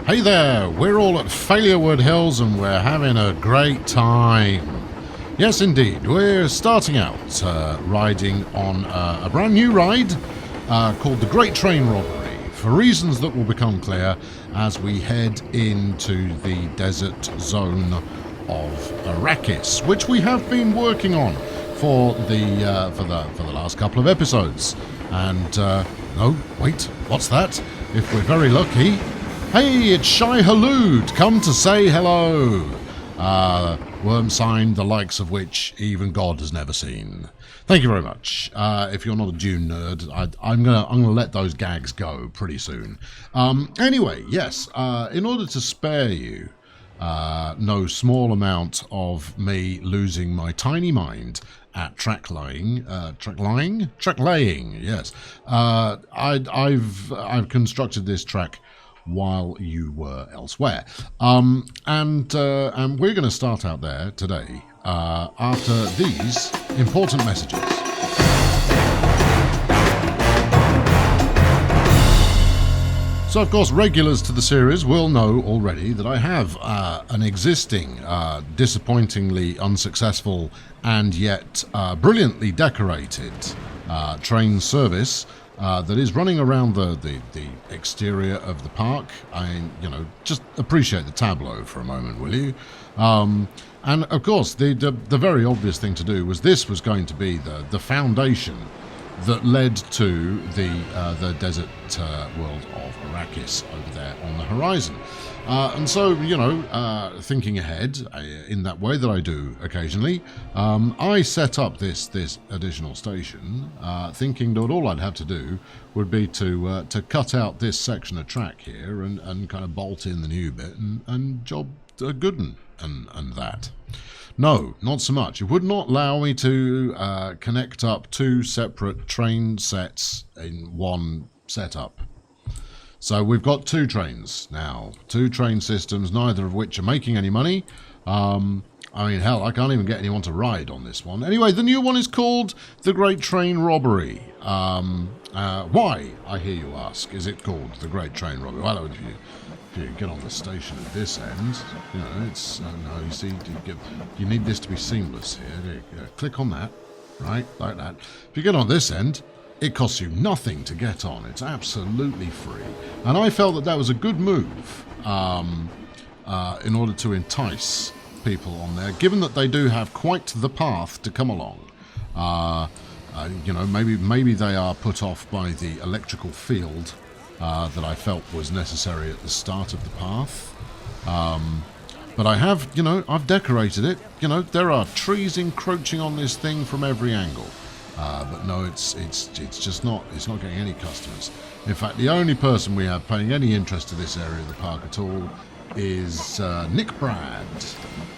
Hey there, we're all at Failurewood Hills and we're having a great time. Yes, indeed, we're starting out riding on a brand new ride called the Great Train Robbery, for reasons that will become clear as we head into the desert zone of Arrakis, which we have been working on for the last couple of episodes. And no, wait, what's that? If we're very lucky. Hey, it's Shy Halud, come to say hello. Worm sign, the likes of which even God has never seen. Thank you very much. If you're not a Dune nerd, I'm gonna let those gags go pretty soon. Anyway, yes. In order to spare you no small amount of me losing my tiny mind at track laying. Yes. I've constructed this track while you were elsewhere. And we're going to start out there today after these important messages. So, of course, regulars to the series will know already that I have an existing, disappointingly unsuccessful and yet brilliantly decorated train service that is running around the exterior of the park. Just appreciate the tableau for a moment, will you? And of course, the very obvious thing to do was this was going to be the foundation that led to the desert world of Arrakis over there on the horizon. And so, thinking ahead in that way that I do occasionally, I set up this additional station, thinking that all I'd have to do would be to cut out this section of track here and kind of bolt in the new bit and job a good one and that. No, not so much. It would not allow me to connect up two separate train sets in one setup. So we've got two trains now, two train systems, neither of which are making any money. I mean, hell, I can't even get anyone to ride on this one. Anyway, the new one is called the Great Train Robbery. Why, I hear you ask, is it called the Great Train Robbery? Well, if you get on the station at this end, it's, no, you see, you need this to be seamless here. There you go. Click on that, right, like that. If you get on this end, it costs you nothing to get on. It's absolutely free. And I felt that was a good move in order to entice people on there, given that they do have quite the path to come along. Maybe they are put off by the electrical field that I felt was necessary at the start of the path. But I have, I've decorated it. There are trees encroaching on this thing from every angle. But no, it's just not. It's not getting any customers. In fact, the only person we have paying any interest to this area of the park at all is Nick Brad,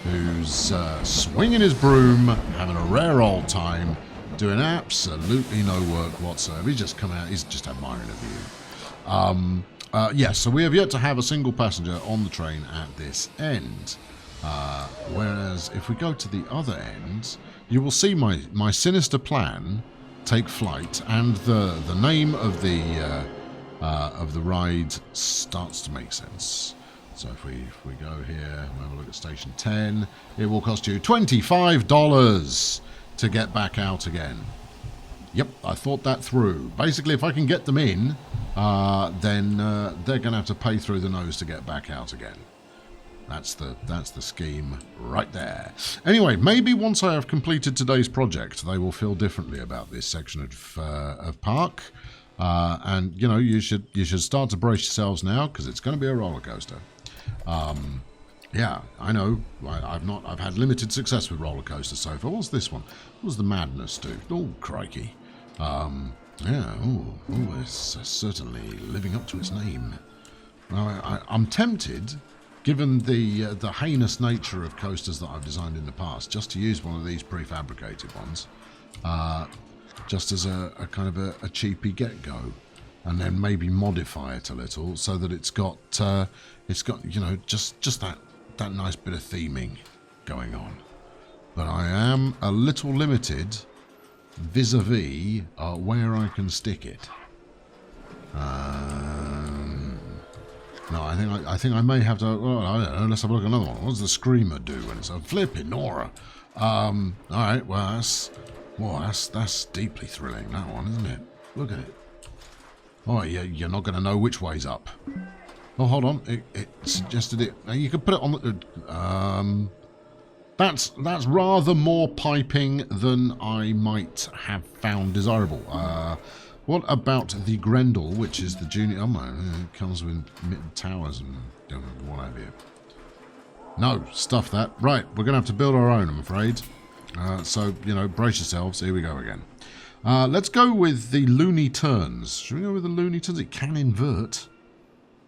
who's swinging his broom, having a rare old time, doing absolutely no work whatsoever. He's just come out. He's just admiring a view. Yes. So we have yet to have a single passenger on the train at this end. Whereas if we go to the other end, you will see my sinister plan take flight, and the name of the ride starts to make sense. So if we go here, we'll have a look at Station 10. It will cost you $25 to get back out again. Yep, I thought that through. Basically, if I can get them in, then they're going to have to pay through the nose to get back out again. That's the scheme right there. Anyway, maybe once I have completed today's project, they will feel differently about this section of park. And you should start to brace yourselves now, because it's going to be a roller coaster. Yeah, I know. I've had limited success with roller coasters so far. What's this one? What does the Madness do? Oh, crikey. Yeah. It's certainly living up to its name. I'm tempted, given the heinous nature of coasters that I've designed in the past, just to use one of these prefabricated ones, just as a kind of a cheapy get-go, and then maybe modify it a little so that it's got just that nice bit of theming going on. But I am a little limited vis-a-vis where I can stick it. No, I think I may have to. Well, I don't know. Let's have a look at another one. What does the screamer do when it's a flipping Nora? All right. Well, that's deeply thrilling. That one, isn't it? Look at it. Oh, you're not going to know which way's up. Oh, hold on. It suggested it. You could put it on the. That's rather more piping than I might have found desirable. What about the Grendel, which is the junior... Oh, my, it comes with towers and what have you. No, stuff that. Right, we're going to have to build our own, I'm afraid. So, you know, brace yourselves. Here we go again. Let's go with the Looney Turns. Should we go with the Looney Turns? It can invert.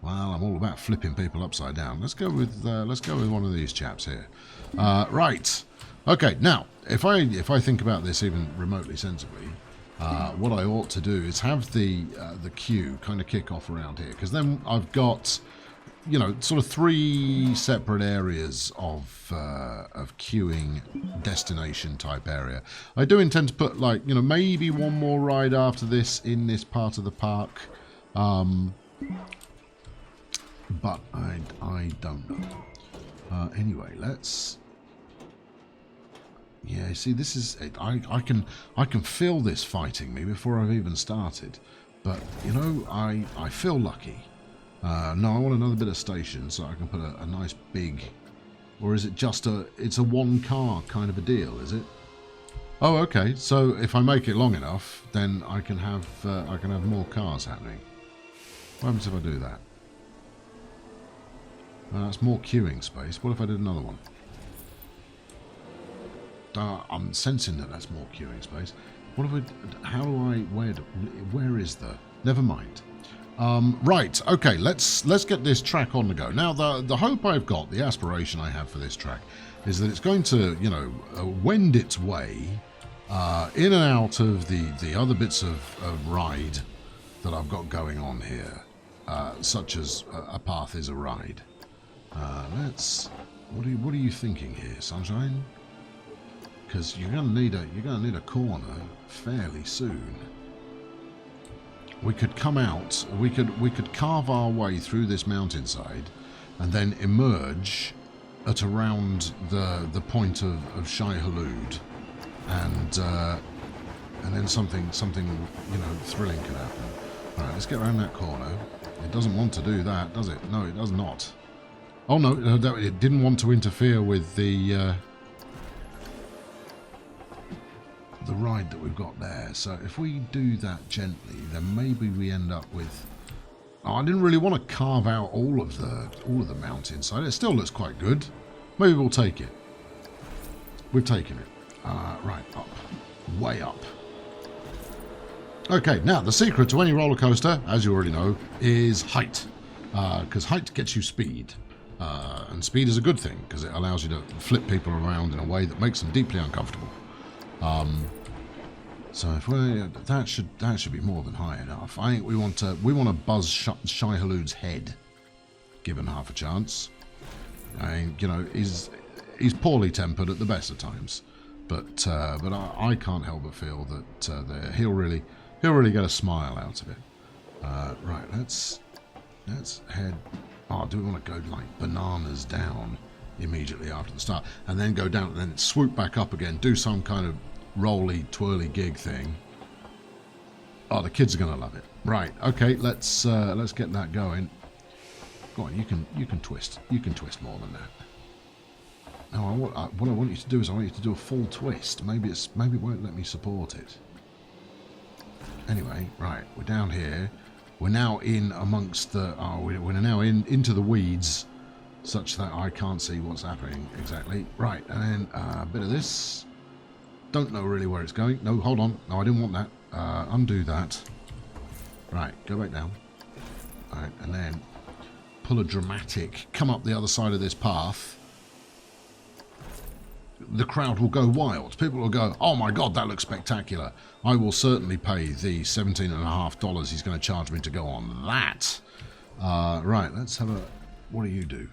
Well, I'm all about flipping people upside down. Let's go with one of these chaps here. Right. Okay, now, if I think about this even remotely sensibly... what I ought to do is have the queue kind of kick off around here, because then I've got, you know, sort of 3 separate areas of queuing destination type area. I do intend to put, like, you know, maybe one more ride after this in this part of the park, but I don't know. Anyway, let's. Yeah, see, this is I can feel this fighting me before I've even started, but you know, I feel lucky. No, I want another bit of station so I can put a nice big, or is it just it's a 1 car kind of a deal? Is it? Oh, okay. So if I make it long enough, then I can have more cars happening. What happens if I do that? That's more queuing space. What if I did another one? I'm sensing that that's more queuing space. What if how do I, where is the, never mind. Right, okay, let's get this track on the go. Now, the hope I've got, the aspiration I have for this track, is that it's going to, you know, wend its way in and out of the other bits of ride that I've got going on here, such as a path is a ride. What are you thinking here, Sunshine? Because you're gonna need a corner fairly soon. We could come out. We could carve our way through this mountainside, and then emerge at around the point of Shai-Hulud, and then something you know, thrilling can happen. All right, let's get around that corner. It doesn't want to do that, does it? No, it does not. Oh no, it didn't want to interfere with the ride that we've got there. So if we do that gently, then maybe we end up with... Oh, I didn't really want to carve out all of the mountainside. It still looks quite good. Maybe we'll take it. We've taken it. Right, up. Way up. Okay, now the secret to any roller coaster, as you already know, is height. Because height gets you speed. And speed is a good thing, because it allows you to flip people around in a way that makes them deeply uncomfortable. So if that should be more than high enough. I think we want to buzz Shai-Hulud's head, given half a chance. I mean, you know, he's poorly tempered at the best of times, but I can't help but feel that he'll really get a smile out of it. Right, let's head. Oh, do we want to go like bananas down immediately after the start, and then go down, and then swoop back up again, do some kind of rolly twirly gig thing? Oh, the kids are gonna love it. Right, okay, let's get that going. Go on, you can twist more than that. No, what I want you to do is I want you to do a full twist. Maybe it won't let me support it. Anyway, right, we're down here. We're now in amongst the. We're now into the weeds, such that I can't see what's happening exactly. Right, and then a bit of this. Don't know really where it's going. No, hold on. No, I didn't want that. Undo that. Right, go back down. Right, and then pull a dramatic. Come up the other side of this path. The crowd will go wild. People will go, oh my god, that looks spectacular. I will certainly pay the $17.50 he's going to charge me to go on that. Right, let's have a... What do you do?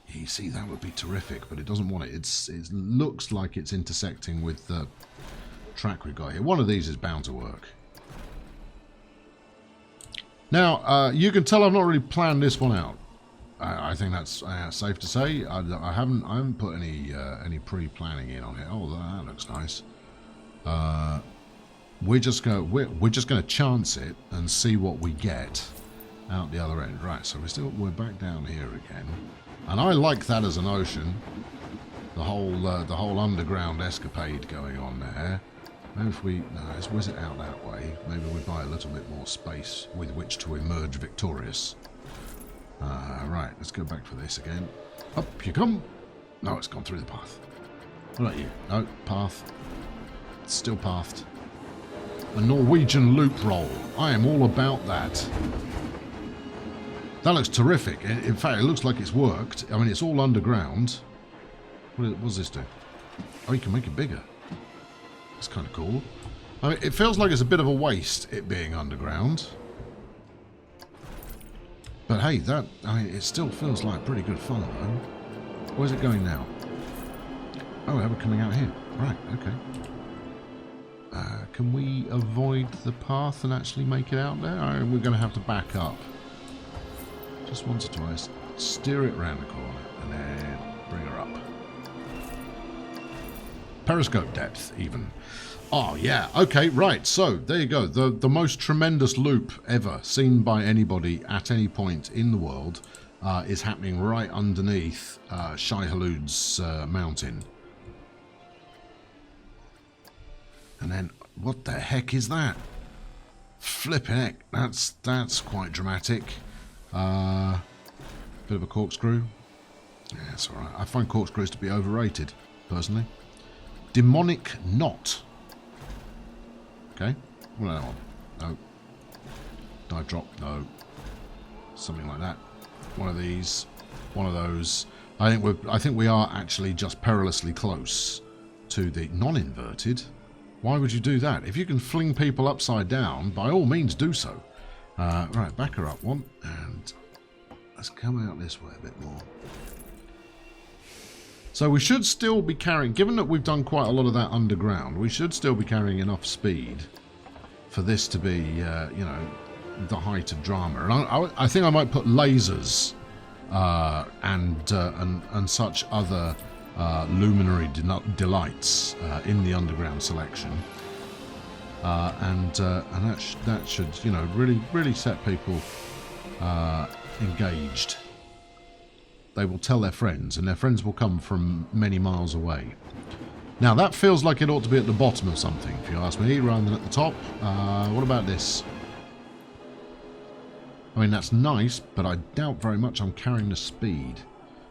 You see, that would be terrific, but it doesn't want it. It looks like it's intersecting with the track we've got here. One of these is bound to work. Now, you can tell I've not really planned this one out. I think that's safe to say. I haven't put any pre-planning in on it. Oh, that looks nice. We're just gonna chance it and see what we get out the other end. Right. So we're back down here again, and I like that as an ocean. The whole underground escapade going on there. Maybe if we let's whiz it out that way. Maybe we buy a little bit more space with which to emerge victorious. Right, let's go back for this again. Up you come. No, it's gone through the path. What about you? No, path. It's still pathed. A Norwegian loop roll. I am all about that. That looks terrific. In fact, it looks like it's worked. I mean, it's all underground. What does this do? Oh, you can make it bigger. That's kind of cool. I mean, it feels like it's a bit of a waste, it being underground. But hey, it still feels like pretty good fun, though. Where's it going now? Oh, we're coming out here. Right, okay. Can we avoid the path and actually make it out there? Or we're going to have to back up. Just once or twice. Steer it around the corner and then bring her up. Periscope depth, even. Oh, yeah. Okay, right. So, there you go. The most tremendous loop ever seen by anybody at any point in the world is happening right underneath Failurewood's mountain. And then, what the heck is that? Flipping heck. That's quite dramatic. Bit of a corkscrew. Yeah, it's alright. I find corkscrews to be overrated, personally. Demonic knot. Okay. What about that one? No. Dive drop? No. Something like that. One of these. One of those. I think we are actually just perilously close to the non-inverted. Why would you do that? If you can fling people upside down, by all means do so. Right, back her up one, and let's come out this way a bit more. So we should still be carrying, given that we've done quite a lot of that underground, we should still be carrying enough speed for this to be, you know, the height of drama. And I think I might put lasers and such other luminary delights in the underground selection, and that should, you know, really set people engaged. They will tell their friends, and their friends will come from many miles away. Now, that feels like it ought to be at the bottom of something, if you ask me, rather than at the top. What about this? I mean, that's nice, but I doubt very much I'm carrying the speed.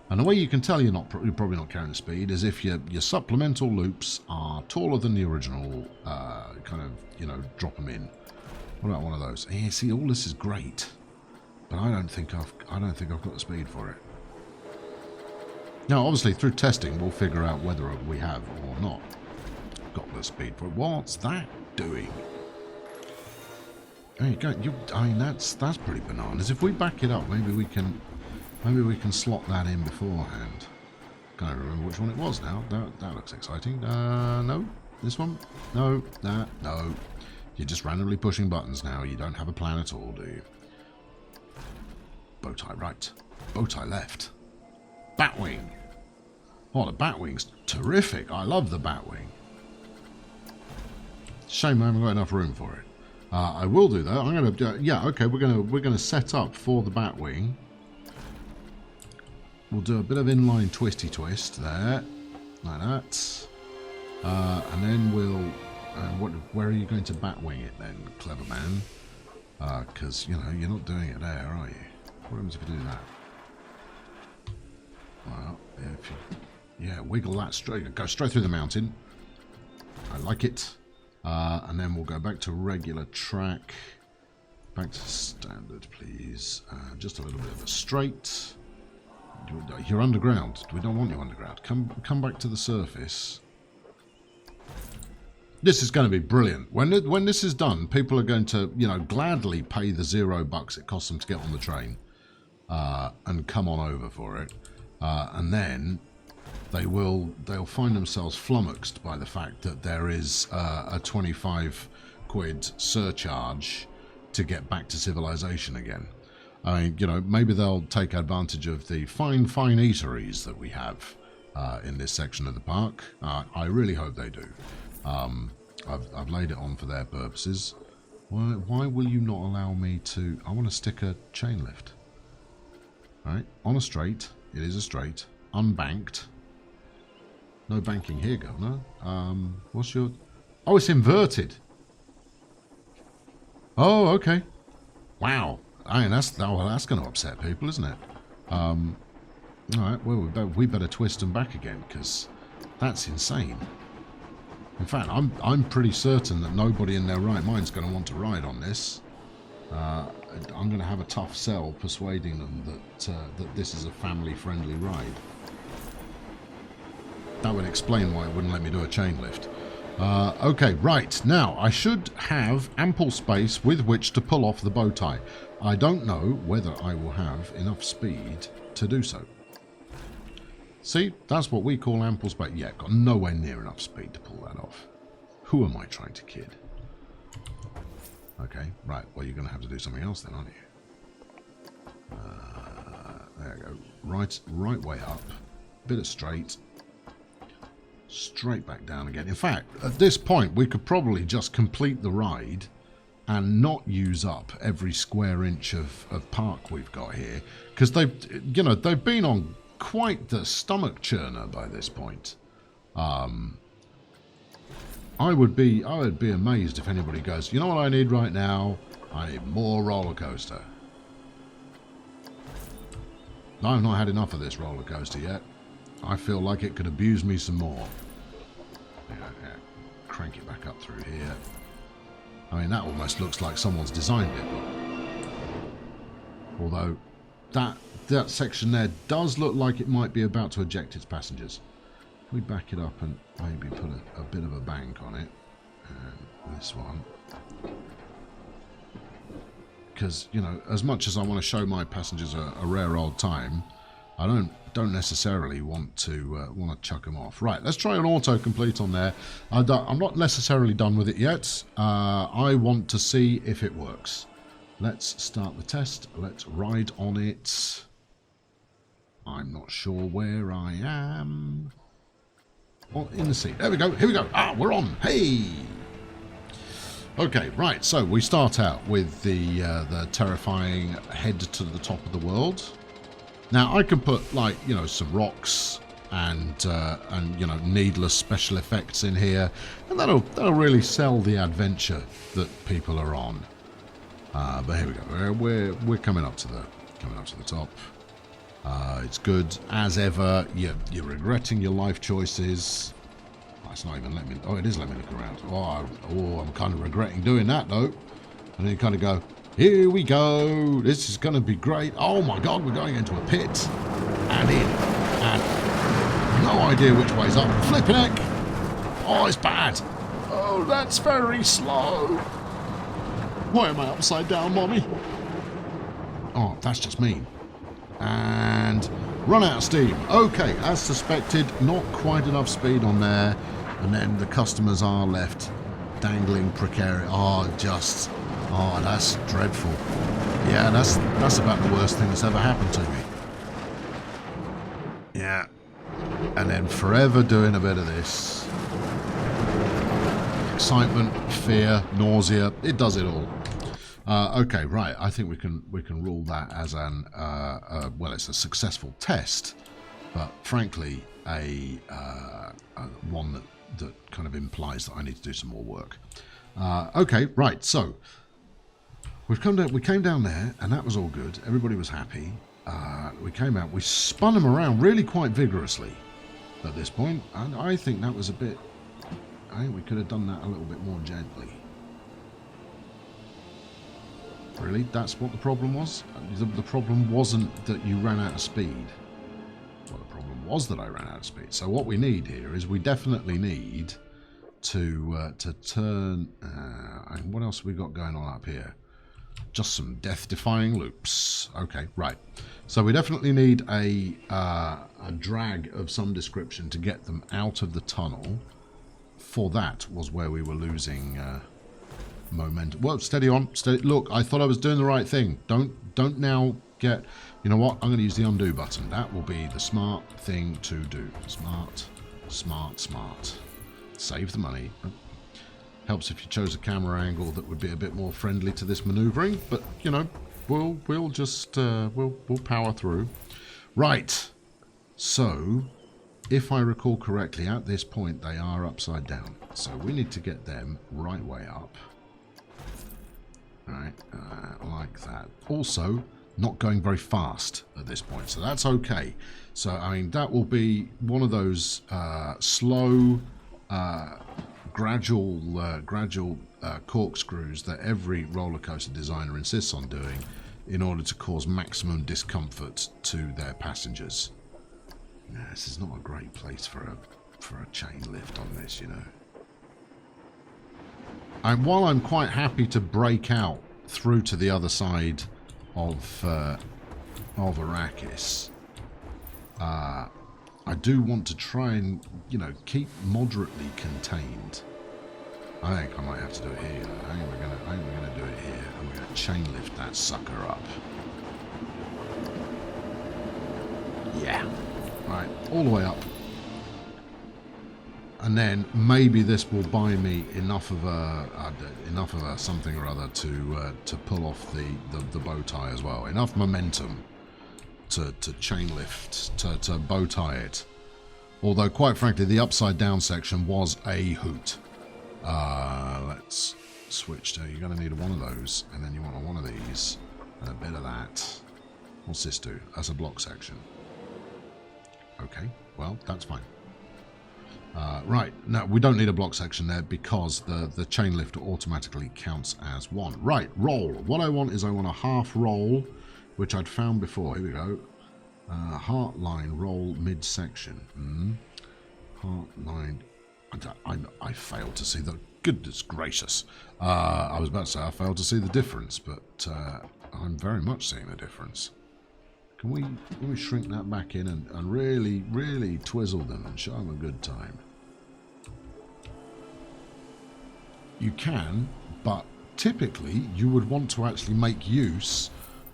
And the way you can tell you're probably not carrying the speed is if your supplemental loops are taller than the original, kind of, you know, drop them in. What about one of those? Yeah, see, all this is great, but I don't think I've got the speed for it. Now, obviously, through testing, we'll figure out whether we have or not got the speed for it. What's that doing? There you go. I mean, that's pretty bananas. If we back it up, maybe we can slot that in beforehand. Can't remember which one it was now. That looks exciting. No, this one. No, that. No. You're just randomly pushing buttons now. You don't have a plan at all, do you? Bowtie right. Bowtie left. Batwing. Oh, the Batwing's terrific. I love the Batwing. Shame I haven't got enough room for it. I will do that. I'm gonna. Yeah, okay. We're gonna set up for the Batwing. We'll do a bit of inline twisty twist there, like that, and then we'll. Where are you going to Batwing it then, clever man? Because you know you're not doing it there, are you? What happens if you do that? Well, if you, yeah, wiggle that straight, go straight through the mountain. I like it. And then we'll go back to regular track. Back to standard, please. Just a little bit of a straight. You're underground. We don't want you underground. Come back to the surface. This is going to be brilliant. When this is done, people are going to, you know, gladly pay the $0 it costs them to get on the train and come on over for it. And then they'll find themselves flummoxed by the fact that there is a 25 quid surcharge to get back to civilization again. I mean, you know, maybe they'll take advantage of the fine eateries that we have in this section of the park. I really hope they do. I've laid it on for their purposes. Why will you not allow me to... I want to stick a chain lift. Alright, on a straight. It is a straight. Unbanked. No banking here, Governor. What's your... Oh, it's inverted. Oh, okay. Wow. I mean, that's going to upset people, isn't it? Alright, well, we better twist them back again, because that's insane. In fact, I'm pretty certain that nobody in their right mind is going to want to ride on this. I'm going to have a tough sell persuading them that this is a family-friendly ride. That would explain why it wouldn't let me do a chain lift. Okay, right. Now, I should have ample space with which to pull off the bow tie. I don't know whether I will have enough speed to do so. See, that's what we call ample space. Yeah, got nowhere near enough speed to pull that off. Who am I trying to kid? Okay, right. Well, you're going to have to do something else then, aren't you? There you go. Right way up. Bit of straight. Straight back down again. In fact, at this point, we could probably just complete the ride and not use up every square inch of park we've got here, because they've been on quite the stomach churner by this point. I would be amazed if anybody goes, you know what I need right now? I need more roller coaster. I've not had enough of this roller coaster yet. I feel like it could abuse me some more. Yeah. Crank it back up through here. I mean, that almost looks like someone's designed it. Although, that section there does look like it might be about to eject its passengers. If we back it up and maybe put a bit of a bank on it. And this one. Because, you know, as much as I want to show my passengers a rare old time, I don't necessarily want to chuck them off. Right, let's try an autocomplete on there. I'm not necessarily done with it yet. I want to see if it works. Let's start the test. Let's ride on it. I'm not sure where I am. Oh, in the seat. There we go. Here we go. Ah, we're on. Hey! Okay, right. So we start out with the terrifying head to the top of the world. Now I can put, like, you know, some rocks and you know, needless special effects in here, and that'll really sell the adventure that people are on. But here we go. We're coming up to the top. It's good as ever. You're regretting your life choices. It's not even letting me. Oh, it is letting me look around. Oh, I'm kind of regretting doing that though. And then you kind of go, here we go. This is going to be great. Oh my God, we're going into a pit and in, and no idea which way's up. Flipping heck! Oh, it's bad. Oh, that's very slow. Why am I upside down, Mommy? Oh, that's just mean. And run out of steam. Okay, as suspected, not quite enough speed on there. And then the customers are left dangling precarious. Oh, that's dreadful. Yeah, that's about the worst thing that's ever happened to me. Yeah. And then forever doing a bit of this. Excitement, fear, nausea, it does it all. Okay, right. I think we can rule that as an well, it's a successful test, but frankly, one that kind of implies that I need to do some more work. Okay, right. So we came down there, and that was all good. Everybody was happy. We came out. We spun them around really quite vigorously at this point, and I think that was a bit. I think we could have done that a little bit more gently. Really? That's what the problem was? The problem wasn't that you ran out of speed. Well, the problem was that I ran out of speed. So what we need here is we definitely need to turn... and what else have we got going on up here? Just some death-defying loops. Okay, right. So we definitely need a drag of some description to get them out of the tunnel. For that was where we were losing momentum. Well, steady on. Steady. Look, I thought I was doing the right thing. Don't now get... You know what? I'm going to use the undo button. That will be the smart thing to do. Smart, smart, smart. Save the money. Helps if you chose a camera angle that would be a bit more friendly to this maneuvering. But, you know, we'll just... we'll power through. Right. So, if I recall correctly, at this point, they are upside down. So we need to get them right way up. Right, like that. Also, not going very fast at this point, so that's okay. So, I mean, that will be one of those slow, gradual corkscrews that every roller coaster designer insists on doing in order to cause maximum discomfort to their passengers. Yeah, this is not a great place for a chain lift on this, you know. And while I'm quite happy to break out through to the other side of Arrakis, I do want to try and, you know, keep moderately contained. I think I might have to do it here. I think we're gonna do it here, and we're gonna chain lift that sucker up. Yeah. Right, all the way up. And then maybe this will buy me enough of a something or other to pull off the bow tie as well. Enough momentum to chain lift, to bow tie it. Although, quite frankly, the upside down section was a hoot. Let's switch to, you're going to need one of those, and then you want one of these, and a bit of that. What's this do? That's a block section. Okay, well, that's fine. Right, now we don't need a block section there because the chain lift automatically counts as one. Right, roll. What I want is I want a half roll, which I'd found before. Here we go. Heart line roll midsection. Heart line. I failed to see the... Goodness gracious. I was about to say I failed to see the difference, but I'm very much seeing the difference. Can we shrink that back in and really, really twizzle them and show them a good time? You can, but typically you would want to actually make use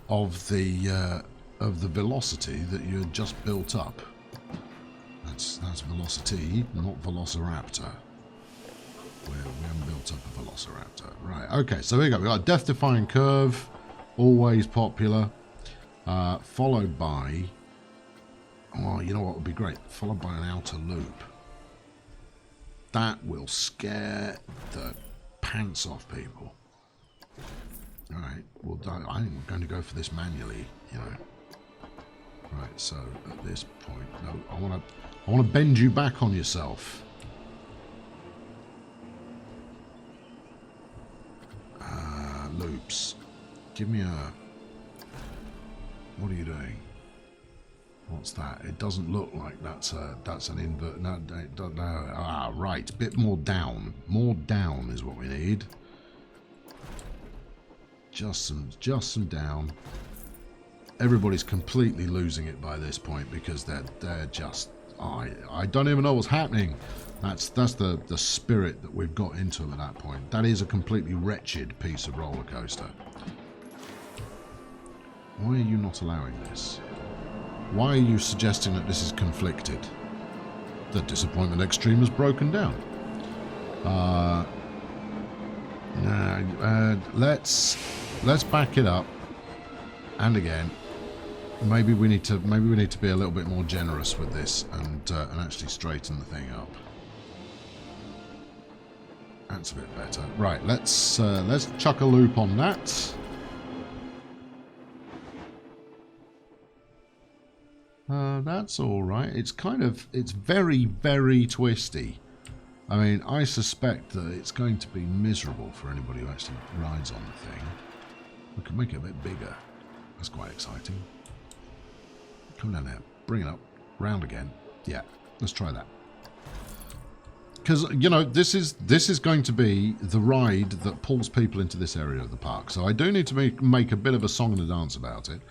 of the velocity that you had just built up. That's velocity, not velociraptor. We haven't built up a velociraptor. Right, okay, so here we go. We've got a death-defying curve, always popular. Followed by, oh, you know what would be great? Followed by an outer loop. That will scare the pants off people. Alright, well, I'm going to go for this manually, you know. Right, so at this point, no, I want to bend you back on yourself. Loops. Give me a... What are you doing? What's that? It doesn't look like that's an invert. No, no. Ah, right. Bit more down. More down is what we need. Just some down. Everybody's completely losing it by this point because they're just... I don't even know what's happening. That's the spirit that we've got into them at that point. That is a completely wretched piece of roller coaster. Why are you not allowing this? Why are you suggesting that this is conflicted? The disappointment extreme has broken down. Let's back it up. And again, maybe we need to be a little bit more generous with this and actually straighten the thing up. That's a bit better. Right, let's chuck a loop on that. That's all right. It's very, very twisty. I mean, I suspect that it's going to be miserable for anybody who actually rides on the thing. We can make it a bit bigger. That's quite exciting. Come down there. Bring it up. Round again. Yeah, let's try that. Because, you know, this is going to be the ride that pulls people into this area of the park. So I do need to make a bit of a song and a dance about it.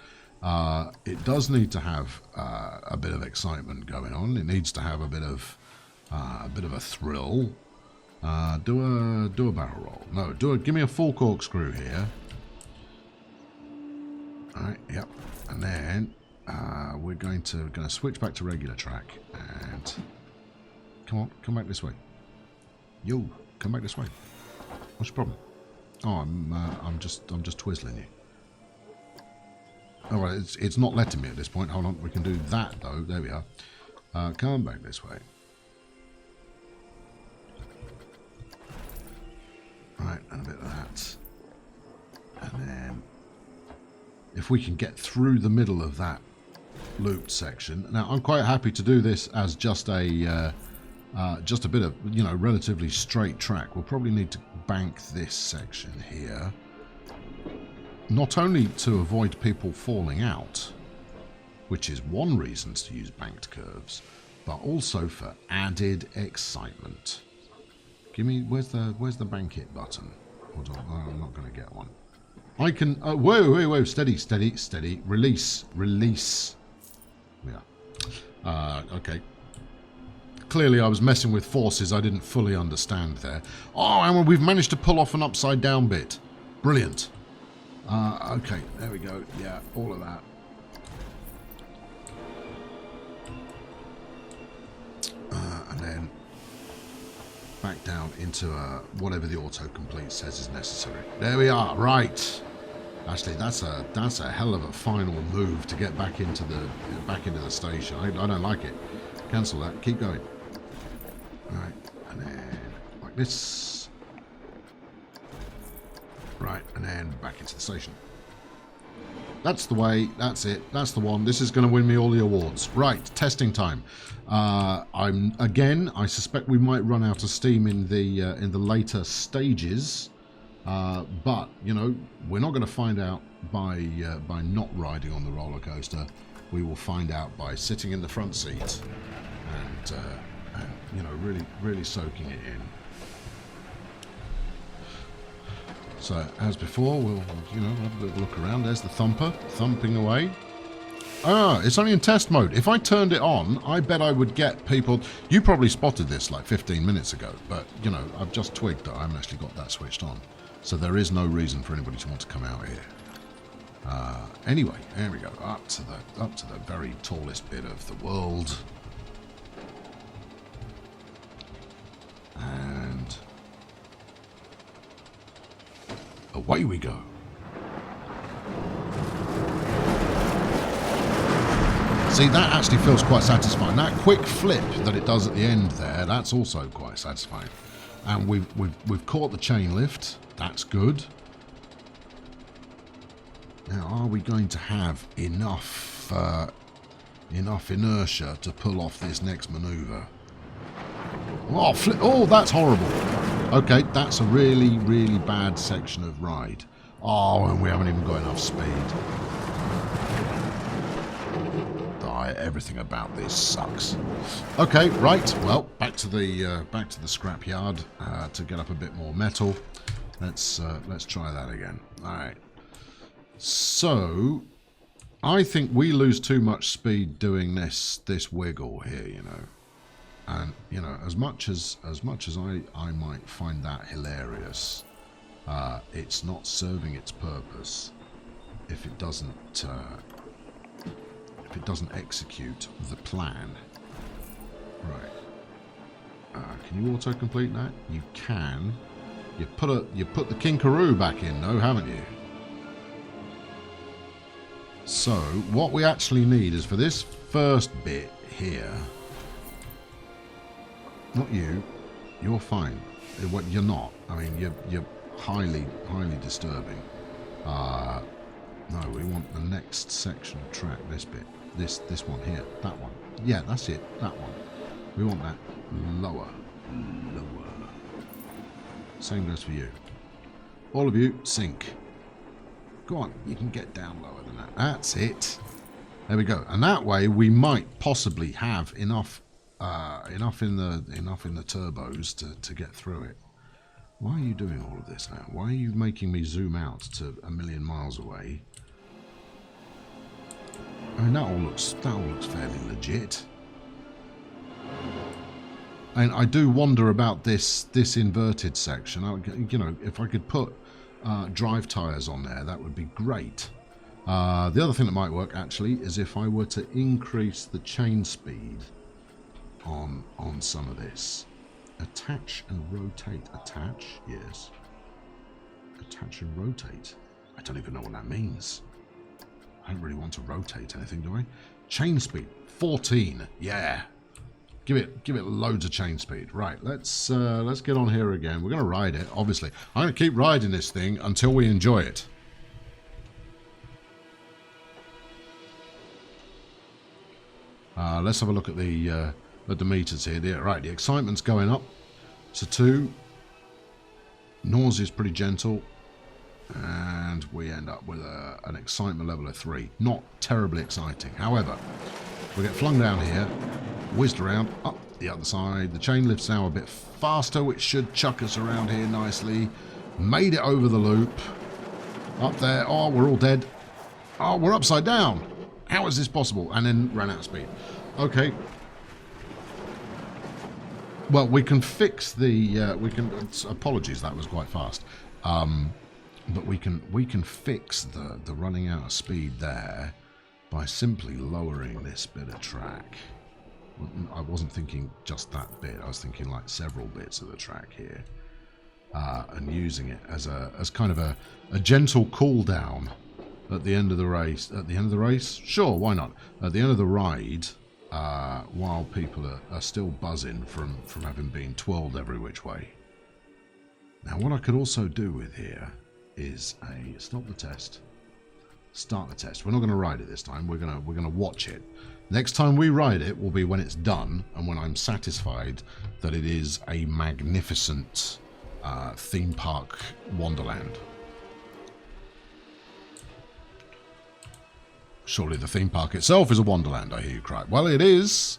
It does need to have a bit of excitement going on. It needs to have a bit of a thrill. Do a barrel roll. No, give me a full corkscrew here. Alright, yep. And then we're going to switch back to regular track and come back this way. Yo, come back this way. What's your problem? Oh, I'm just twizzling you. All right, it's not letting me at this point. Hold on, we can do that though. There we are. Come back this way. Right, and a bit of that. And then if we can get through the middle of that looped section. Now, I'm quite happy to do this as just a bit of, you know, relatively straight track. We'll probably need to bank this section here. Not only to avoid people falling out, which is one reason to use banked curves, but also for added excitement. Give me, where's the bank it button? Hold on, oh, I'm not going to get one. I can, whoa, steady, release. Yeah. Okay. Clearly I was messing with forces I didn't fully understand there. Oh, and we've managed to pull off an upside down bit. Brilliant. Okay, there we go. Yeah, all of that. And then back down into whatever the autocomplete says is necessary. There we are. Right. Actually, that's a hell of a final move to get back into the station. I don't like it. Cancel that. Keep going. Right, and then like this. Right, and then back into the station. That's the way. That's it. That's the one. This is going to win me all the awards. Right, testing time. I suspect we might run out of steam in the later stages. But you know, we're not going to find out by not riding on the roller coaster. We will find out by sitting in the front seat and you know, really soaking it in. So as before, we'll, you know, have a little look around. There's the thumper thumping away. Ah, it's only in test mode. If I turned it on, I bet I would get people. You probably spotted this like 15 minutes ago, but you know, I've just twigged that I haven't actually got that switched on. So there is no reason for anybody to want to come out here. Anyway, there we go. Up to the very tallest bit of the world. And away we go. See, that actually feels quite satisfying. That quick flip that it does at the end there, that's also quite satisfying. And we've caught the chain lift. That's good. Now, are we going to have enough inertia to pull off this next maneuver? Oh, oh, that's horrible. Okay, that's a really bad section of ride. Oh, and we haven't even got enough speed. Everything about this sucks. Okay, right. Well, back to the scrapyard to get up a bit more metal. Let's try that again. All right. So, I think we lose too much speed doing this wiggle here, you know. And you know, as much as I might find that hilarious, it's not serving its purpose if it doesn't execute the plan. Right. Can you auto-complete that? You can. You put the kinkaroo back in, though, haven't you? So what we actually need is for this first bit here. Not you. You're fine. You're not. I mean, you're highly disturbing. No, we want the next section of track. This bit. This one here. That one. Yeah, that's it. That one. We want that lower. Same goes for you. All of you, sink. Go on, you can get down lower than that. That's it. There we go. And that way we might possibly have enough in the turbos to get through it. Why are you doing all of this now? Why are you making me zoom out to 1,000,000 miles away? I mean, that all looks fairly legit. And I do wonder about this inverted section. You know, if I could put drive tyres on there, that would be great. The other thing that might work, actually, is if I were to increase the chain speed on some of this. Attach and rotate. Attach, yes. Attach and rotate. I don't even know what that means. I don't really want to rotate anything, do I? Chain speed, 14. Yeah. Give it loads of chain speed. Right, let's get on here again. We're going to ride it, obviously. I'm going to keep riding this thing until we enjoy it. Let's have a look at the meters here. Yeah, right, the excitement's going up. So 2. Nausea's pretty gentle. And we end up with an excitement level of 3. Not terribly exciting. However, we get flung down here, whizzed around, up the other side. The chain lifts now a bit faster, which should chuck us around here nicely. Made it over the loop. Up there. Oh, we're all dead. Oh, we're upside down. How is this possible? And then ran out of speed. Okay. Well, we can fix the... apologies, that was quite fast. But we can fix the running out of speed there by simply lowering this bit of track. I wasn't thinking just that bit. I was thinking like several bits of the track here, and using it as kind of a gentle cool down at the end of the race. At the end of the race, sure, why not? At the end of the ride, while people are still buzzing from having been twirled every which way. Now, what I could also do with here is stop the test. Start the test. We're not going to ride it this time. We're gonna watch it. Next time we ride it will be when it's done and when I'm satisfied that it is a magnificent theme park wonderland. Surely the theme park itself is a wonderland, I hear you cry. Well, it is.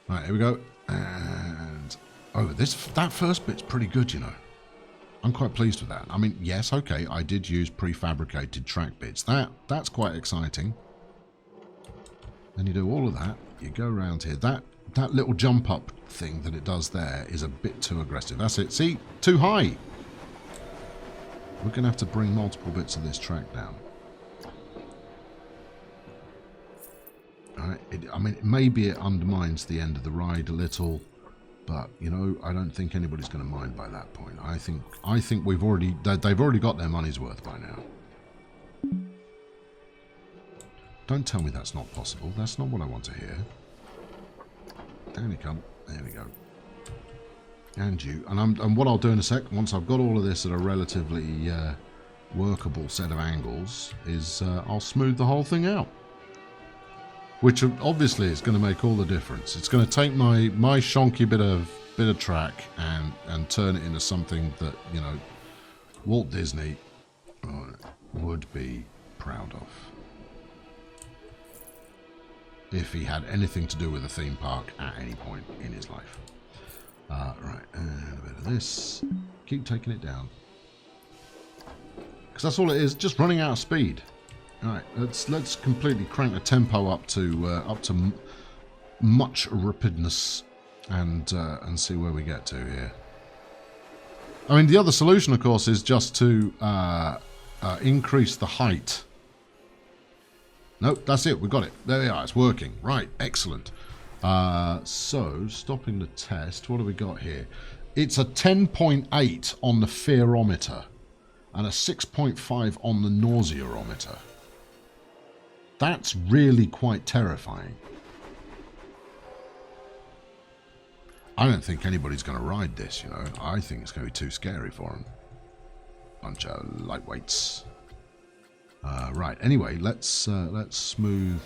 Right, here we go. And oh, that first bit's pretty good, you know. I'm quite pleased with that. I mean, yes, okay, I did use prefabricated track bits. That's quite exciting. Then you do all of that. You go around here. That little jump up thing that it does there is a bit too aggressive. That's it. See? Too high. We're going to have to bring multiple bits of this track down. All right. I mean, maybe it undermines the end of the ride a little. But, you know, I don't think anybody's going to mind by that point. I think they've already got their money's worth by now. Don't tell me that's not possible. That's not what I want to hear. Down you come. There we go. And you. And what I'll do in a sec, once I've got all of this at a relatively workable set of angles, is I'll smooth the whole thing out. Which obviously is going to make all the difference. It's going to take my shonky bit of track and turn it into something that, you know, Walt Disney would be proud of. If he had anything to do with a theme park at any point in his life. Right, and a bit of this. Keep taking it down. Because that's all it is, just running out of speed. Alright, let's completely crank the tempo up to much rapidness and see where we get to here. I mean, the other solution, of course, is just to increase the height. Nope, that's it. We got it. There we are. It's working. Right, excellent. So, stopping the test. What do we got here? It's a 10.8 on the fearometer and a 6.5 on the nausearometer. That's really quite terrifying. I don't think anybody's going to ride this, you know. I think it's going to be too scary for them. Bunch of lightweights. Right, anyway, let's smooth.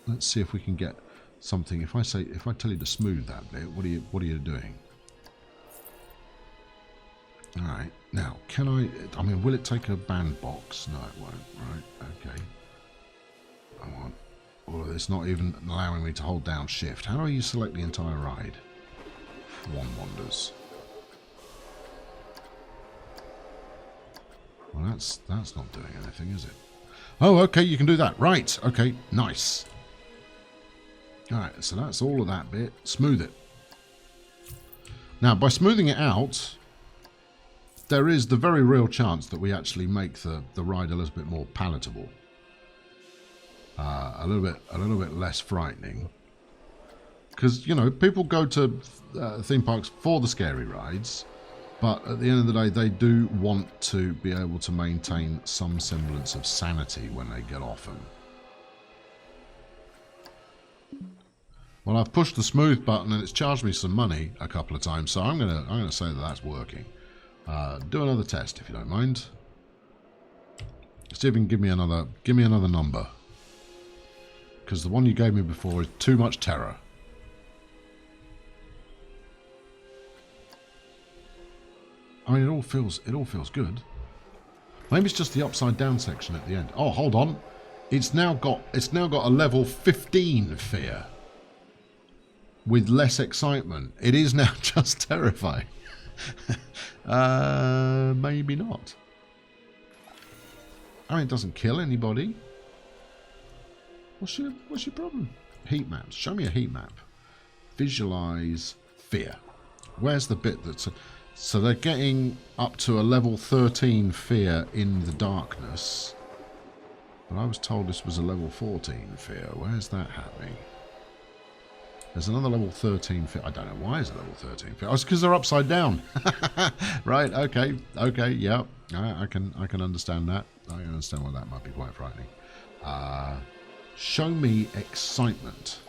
Let's see if we can get something. If I tell you to smooth that bit, what are you doing? All right, now, I mean, will it take a band box? No, it won't, right, okay. I want all of this, not even allowing me to hold down shift. How do you select the entire ride? One wonders. Well, that's not doing anything, is it? Oh, okay, you can do that. Right, okay, nice. All right, so that's all of that bit. Smooth it. Now, by smoothing it out, there is the very real chance that we actually make the ride a little bit more palatable. A little bit less frightening. Because, you know, people go to theme parks for the scary rides, but at the end of the day, they do want to be able to maintain some semblance of sanity when they get off them. Well, I've pushed the smooth button and it's charged me some money a couple of times, so I'm gonna say that that's working. Do another test if you don't mind. See if you can give me another number, because the one you gave me before is too much terror. I mean, it all feels good. Maybe it's just the upside down section at the end. Oh, hold on, it's now got a level 15 fear. With less excitement. It is now just terrifying. Maybe not. I mean, it doesn't kill anybody. What's your problem? Heat maps. Show me a heat map. Visualize fear. Where's the bit that's... So they're getting up to a level 13 fear in the darkness. But I was told this was a level 14 fear. Where's that happening? There's another level 13 fear. I don't know why it's a level 13 fear. Oh, it's because they're upside down. Right, okay, yeah. I can understand that. I can understand why that might be quite frightening. Show me excitement.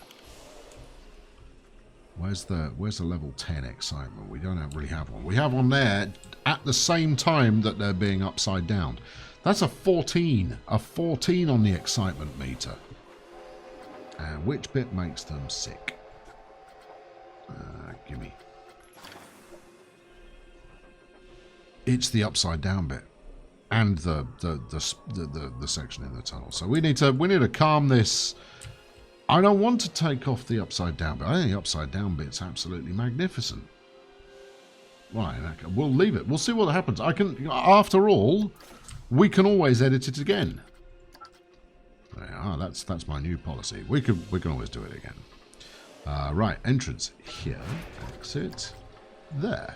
Where's the level 10 excitement? We don't really have one. We have one there at the same time that they're being upside down. That's a 14. A 14 on the excitement meter. And which bit makes them sick? Gimme. It's the upside down bit, and the section in the tunnel. So we need to calm this. I don't want to take off the upside down bit. I think the upside down bit's absolutely magnificent. Right, okay, we'll leave it. We'll see what happens. After all, we can always edit it again. That's my new policy. We can always do it again. Right, entrance here, exit there.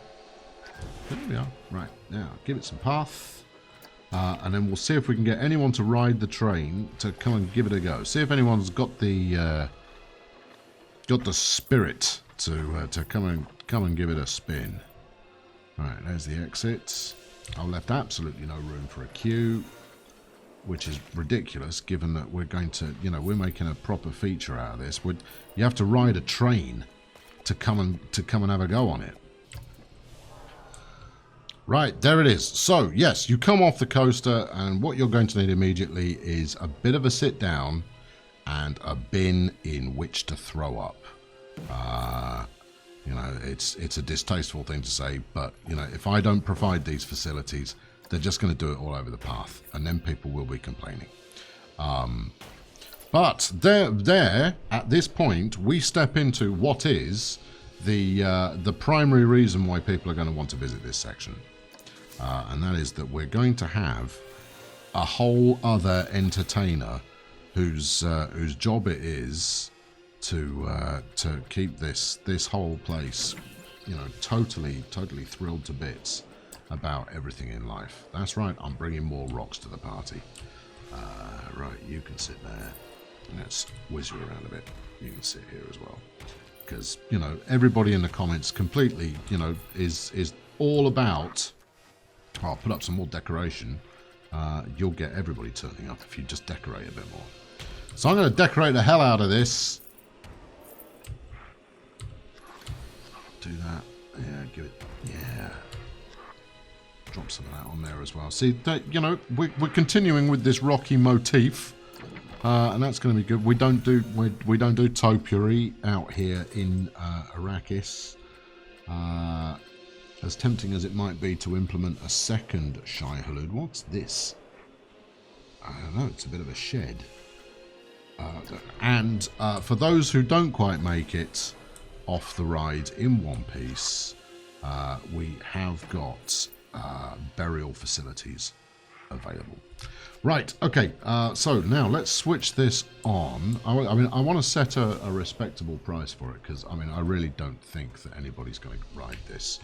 There we are. Right, now give it some path, and then we'll see if we can get anyone to ride the train to come and give it a go. See if anyone's got the spirit to come and give it a spin. Right, there's the exit. I've left absolutely no room for a queue, which is ridiculous given that we're going to, you know, we're making a proper feature out of this. You have to ride a train to come and have a go on it. Right, there it is. So, yes, you come off the coaster, and what you're going to need immediately is a bit of a sit down and a bin in which to throw up. You know, it's a distasteful thing to say, but, you know, if I don't provide these facilities, they're just going to do it all over the path, and then people will be complaining. But there, at this point, we step into what is the primary reason why people are going to want to visit this section. And that is that we're going to have a whole other entertainer whose job it is to keep this whole place, you know, totally thrilled to bits about everything in life. That's right, I'm bringing more rocks to the party. Right, you can sit there. Let's whiz you around a bit. You can sit here as well. Because, you know, everybody in the comments completely, you know, is all about... I'll put up some more decoration. You'll get everybody turning up if you just decorate a bit more. So I'm going to decorate the hell out of this. Do that. Yeah, give it... Yeah. Drop some of that on there as well. See, you know, we're continuing with this rocky motif, and that's going to be good. We don't do topiary out here in Arrakis. As tempting as it might be to implement a second Failurewood. What's this? I don't know. It's a bit of a shed. And for those who don't quite make it off the ride in one piece, we have got burial facilities available. Right, okay, so now let's switch this on. I mean, I want to set a respectable price for it, because, I mean, I really don't think that anybody's going to ride this.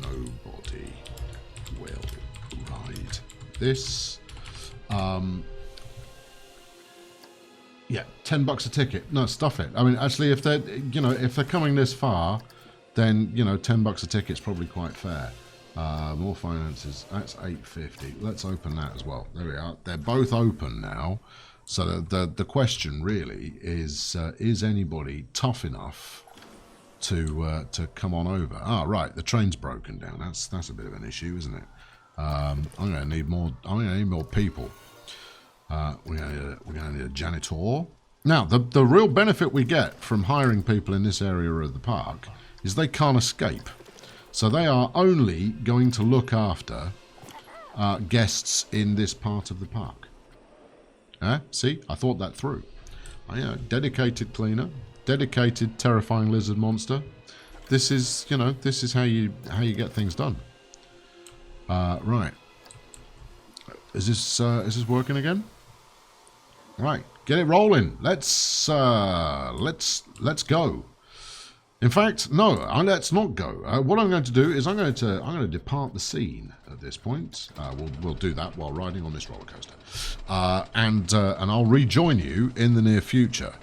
Nobody will ride this. Yeah, $10 a ticket. No, stuff it. I mean, actually, if they're, you know, if they're coming this far, then, you know, $10 a ticket's probably quite fair. More finances. That's $8.50. Let's open that as well. There we are. They're both open now. So the question really is anybody tough enough to come on over? Ah, right. The train's broken down. That's a bit of an issue, isn't it? I'm going to need more. I'm going to need more people. We're going to need a janitor. Now, the real benefit we get from hiring people in this area of the park is they can't escape. So they are only going to look after guests in this part of the park. See, I thought that through. Dedicated cleaner, dedicated terrifying lizard monster. This is, you know, this is how you get things done. Right. Is this working again? Right, get it rolling. Let's go. In fact, no, let's not go. What I'm going to do is I'm going to depart the scene at this point. We'll do that while riding on this roller coaster, and I'll rejoin you in the near future,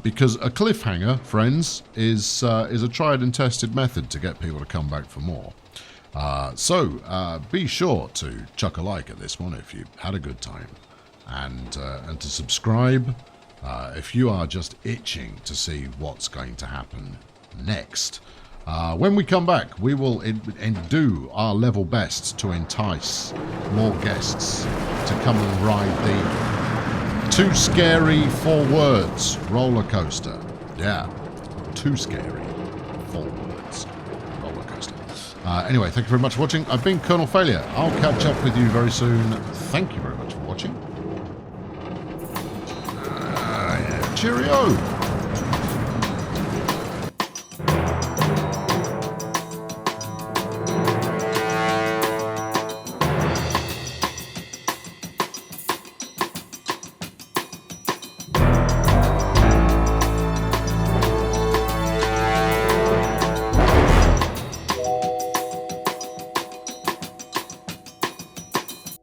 because a cliffhanger, friends, is a tried and tested method to get people to come back for more. So be sure to chuck a like at this one if you had a good time, and to subscribe. If you are just itching to see what's going to happen next. When we come back, we will do our level best to entice more guests to come and ride the Too Scary for Words roller coaster. Yeah, Too Scary for Words roller coaster. Anyway, thank you very much for watching. I've been Colonel Failure. I'll catch up with you very soon. Thank you very much for watching. Cheerio!